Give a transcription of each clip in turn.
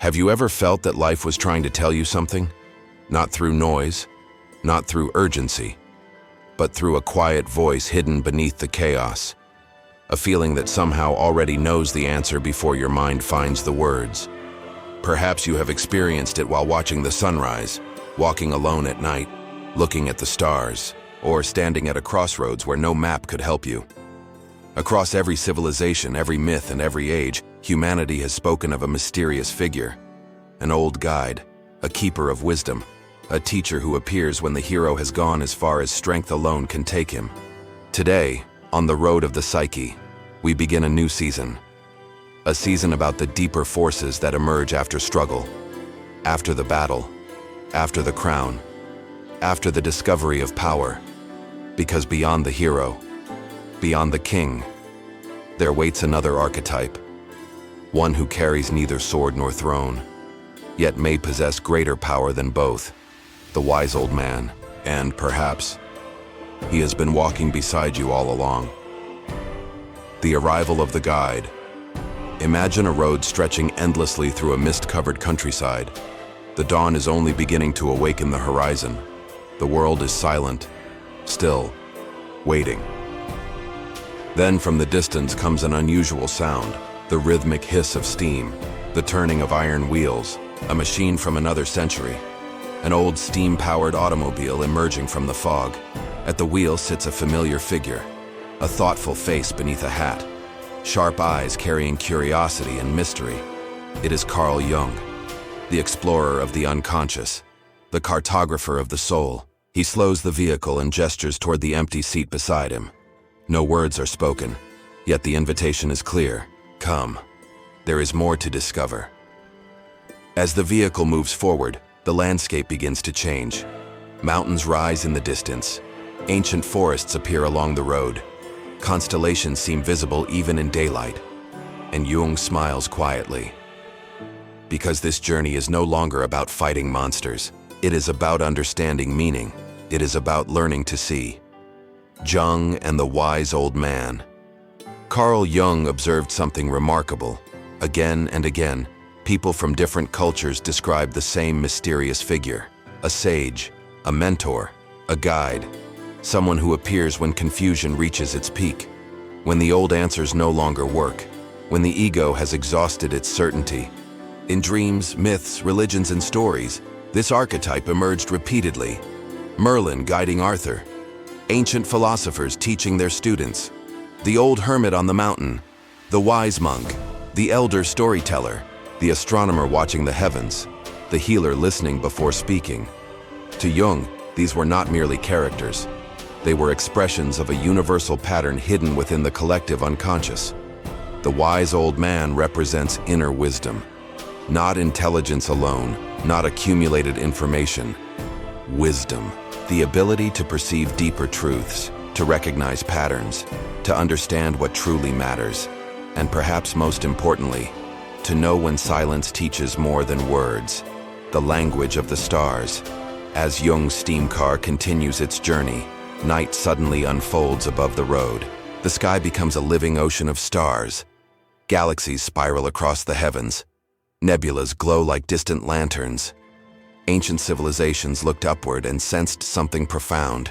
Have you ever felt that life was trying to tell you something? Not through noise, not through urgency, but through a quiet voice hidden beneath the chaos. A feeling that somehow already knows the answer before your mind finds the words. Perhaps you have experienced it while watching the sunrise, walking alone at night, looking at the stars, or standing at a crossroads where no map could help you. Across every civilization, every myth, and every age, humanity has spoken of a mysterious figure, an old guide, a keeper of wisdom, a teacher who appears when the hero has gone as far as strength alone can take him. Today, on the road of the psyche, we begin a new season. A season about the deeper forces that emerge after struggle, after the battle, after the crown, after the discovery of power. Because beyond the hero, beyond the king, there waits another archetype. One who carries neither sword nor throne, yet may possess greater power than both. The wise old man, and perhaps, he has been walking beside you all along. The arrival of the guide. Imagine a road stretching endlessly through a mist-covered countryside. The dawn is only beginning to awaken the horizon. The world is silent, still, waiting. Then from the distance comes an unusual sound, the rhythmic hiss of steam, the turning of iron wheels, a machine from another century. An old steam-powered automobile emerging from the fog. At the wheel sits a familiar figure, a thoughtful face beneath a hat, sharp eyes carrying curiosity and mystery. It is Carl Jung, the explorer of the unconscious, the cartographer of the soul. He slows the vehicle and gestures toward the empty seat beside him. No words are spoken, yet the invitation is clear. Come, there is more to discover. As the vehicle moves forward, the landscape begins to change. Mountains rise in the distance. Ancient forests appear along the road. Constellations seem visible even in daylight. And Jung smiles quietly. Because this journey is no longer about fighting monsters. It is about understanding meaning. It is about learning to see. Jung and the Wise Old Man. Carl Jung observed something remarkable. Again and again, people from different cultures describe the same mysterious figure. A sage, a mentor, a guide. Someone who appears when confusion reaches its peak. When the old answers no longer work. When the ego has exhausted its certainty. In dreams, myths, religions, and stories, this archetype emerged repeatedly. Merlin guiding Arthur. Ancient philosophers teaching their students. The old hermit on the mountain. The wise monk. The elder storyteller. The astronomer watching the heavens. The healer listening before speaking. To Jung, these were not merely characters. They were expressions of a universal pattern hidden within the collective unconscious. The wise old man represents inner wisdom. Not intelligence alone, not accumulated information. Wisdom. The ability to perceive deeper truths, to recognize patterns, to understand what truly matters, and perhaps most importantly, to know when silence teaches more than words. The language of the stars. As Jung's steam car continues its journey, night suddenly unfolds above the road. The sky becomes a living ocean of stars. Galaxies spiral across the heavens. Nebulas glow like distant lanterns. Ancient civilizations looked upward and sensed something profound.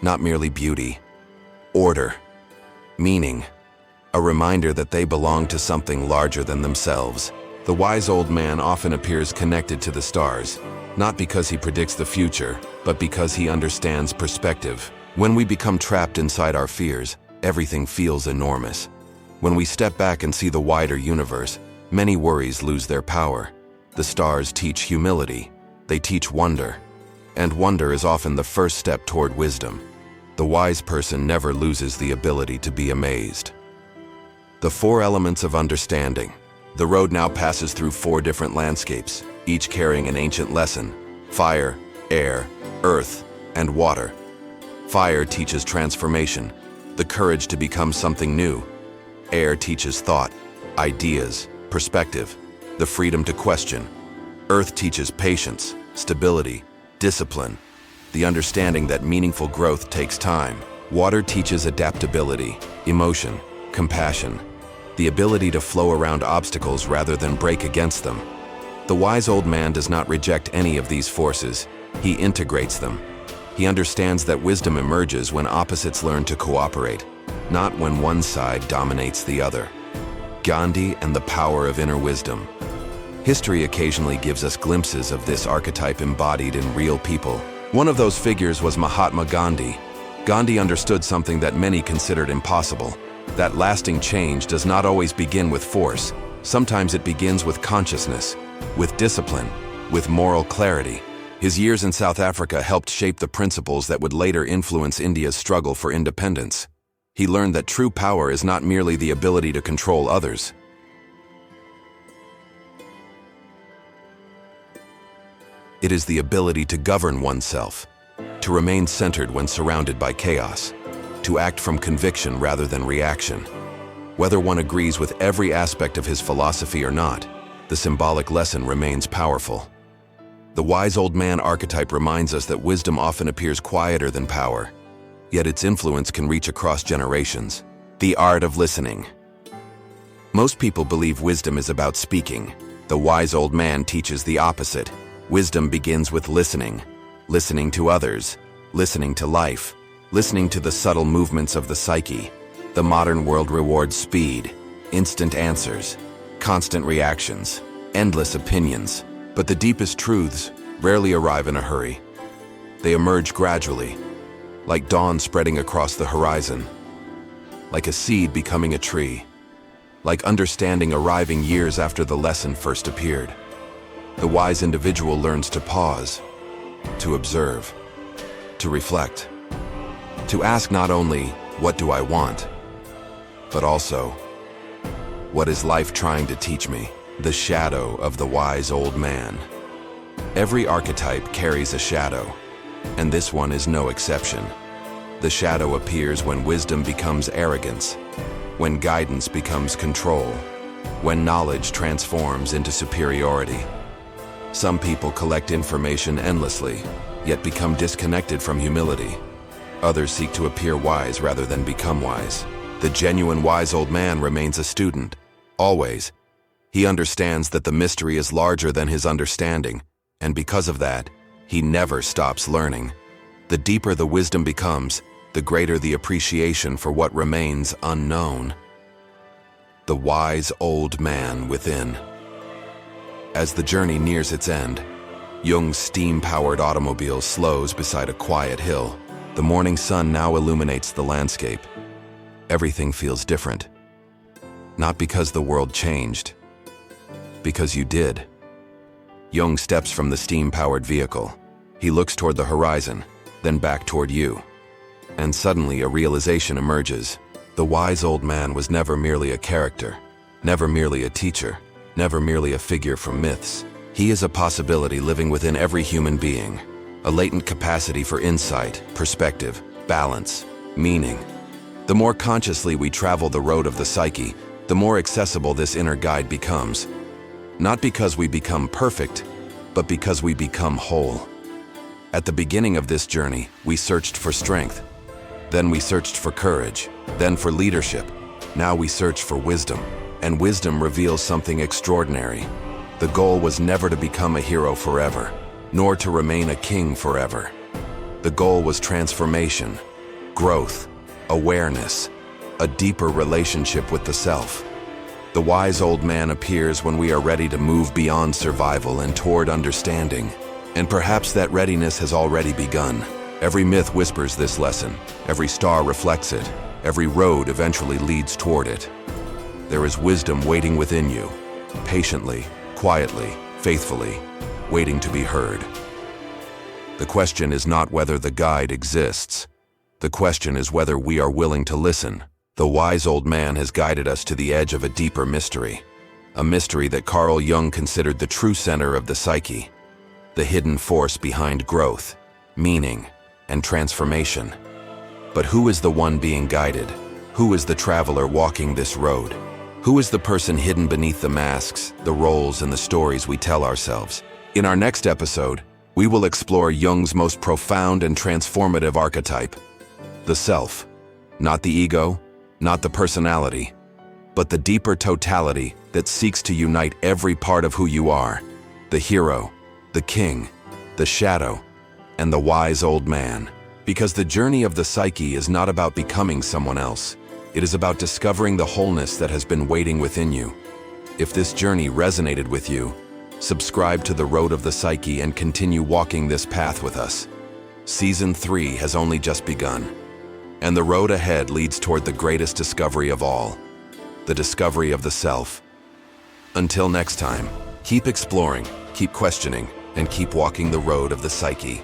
Not merely beauty. Order. Meaning. A reminder that they belong to something larger than themselves. The wise old man often appears connected to the stars, not because he predicts the future, but because he understands perspective. When we become trapped inside our fears, everything feels enormous. When we step back and see the wider universe, many worries lose their power. The stars teach humility. They teach wonder. And wonder is often the first step toward wisdom. The wise person never loses the ability to be amazed. The four elements of understanding. The road now passes through 4 different landscapes, each carrying an ancient lesson: fire, air, earth, and water. Fire teaches transformation, the courage to become something new. Air teaches thought, ideas, perspective, the freedom to question. Earth teaches patience, stability, discipline, the understanding that meaningful growth takes time. Water teaches adaptability, emotion, compassion, the ability to flow around obstacles rather than break against them. The wise old man does not reject any of these forces, he integrates them. He understands that wisdom emerges when opposites learn to cooperate, not when one side dominates the other. Gandhi and the power of inner wisdom. History occasionally gives us glimpses of this archetype embodied in real people. One of those figures was Mahatma Gandhi. Gandhi understood something that many considered impossible, that lasting change does not always begin with force. Sometimes it begins with consciousness, with discipline, with moral clarity. His years in South Africa helped shape the principles that would later influence India's struggle for independence. He learned that true power is not merely the ability to control others. It is the ability to govern oneself, to remain centered when surrounded by chaos, to act from conviction rather than reaction. Whether one agrees with every aspect of his philosophy or not, the symbolic lesson remains powerful. The wise old man archetype reminds us that wisdom often appears quieter than power, yet its influence can reach across generations. The art of listening. Most people believe wisdom is about speaking. The wise old man teaches the opposite. Wisdom begins with listening, listening to others, listening to life, listening to the subtle movements of the psyche. The modern world rewards speed, instant answers, constant reactions, endless opinions. But the deepest truths rarely arrive in a hurry. They emerge gradually, like dawn spreading across the horizon, like a seed becoming a tree, like understanding arriving years after the lesson first appeared. The wise individual learns to pause, to observe, to reflect, to ask not only, "What do I want?" but also, "What is life trying to teach me?" The shadow of the wise old man. Every archetype carries a shadow, and this one is no exception. The shadow appears when wisdom becomes arrogance, when guidance becomes control, when knowledge transforms into superiority. Some people collect information endlessly, yet become disconnected from humility. Others seek to appear wise rather than become wise. The genuine wise old man remains a student, always. He understands that the mystery is larger than his understanding, and because of that, he never stops learning. The deeper the wisdom becomes, the greater the appreciation for what remains unknown. The wise old man within. As the journey nears its end, Jung's steam-powered automobile slows beside a quiet hill. The morning sun now illuminates the landscape. Everything feels different. Not because the world changed, because you did. Jung steps from the steam-powered vehicle. He looks toward the horizon, then back toward you. And suddenly a realization emerges. The wise old man was never merely a character, never merely a teacher, never merely a figure from myths. He is a possibility living within every human being, a latent capacity for insight, perspective, balance, meaning. The more consciously we travel the road of the psyche, the more accessible this inner guide becomes. Not because we become perfect, but because we become whole. At the beginning of this journey, we searched for strength. Then we searched for courage. Then for leadership. Now we search for wisdom. And wisdom reveals something extraordinary. The goal was never to become a hero forever, nor to remain a king forever. The goal was transformation, growth, awareness, a deeper relationship with the self. The wise old man appears when we are ready to move beyond survival and toward understanding. And perhaps that readiness has already begun. Every myth whispers this lesson. Every star reflects it. Every road eventually leads toward it. There is wisdom waiting within you, patiently, quietly, faithfully, waiting to be heard. The question is not whether the guide exists. The question is whether we are willing to listen. The wise old man has guided us to the edge of a deeper mystery. A mystery that Carl Jung considered the true center of the psyche. The hidden force behind growth, meaning, and transformation. But who is the one being guided? Who is the traveler walking this road? Who is the person hidden beneath the masks, the roles, and the stories we tell ourselves? In our next episode, we will explore Jung's most profound and transformative archetype, the self. Not the ego, not the personality, but the deeper totality that seeks to unite every part of who you are. The hero, the king, the shadow, and the wise old man. Because the journey of the psyche is not about becoming someone else. It is about discovering the wholeness that has been waiting within you. If this journey resonated with you, subscribe to the Road of the Psyche and continue walking this path with us. Season 3 has only just begun, and the road ahead leads toward the greatest discovery of all, the discovery of the self. Until next time, keep exploring, keep questioning, and keep walking the road of the psyche.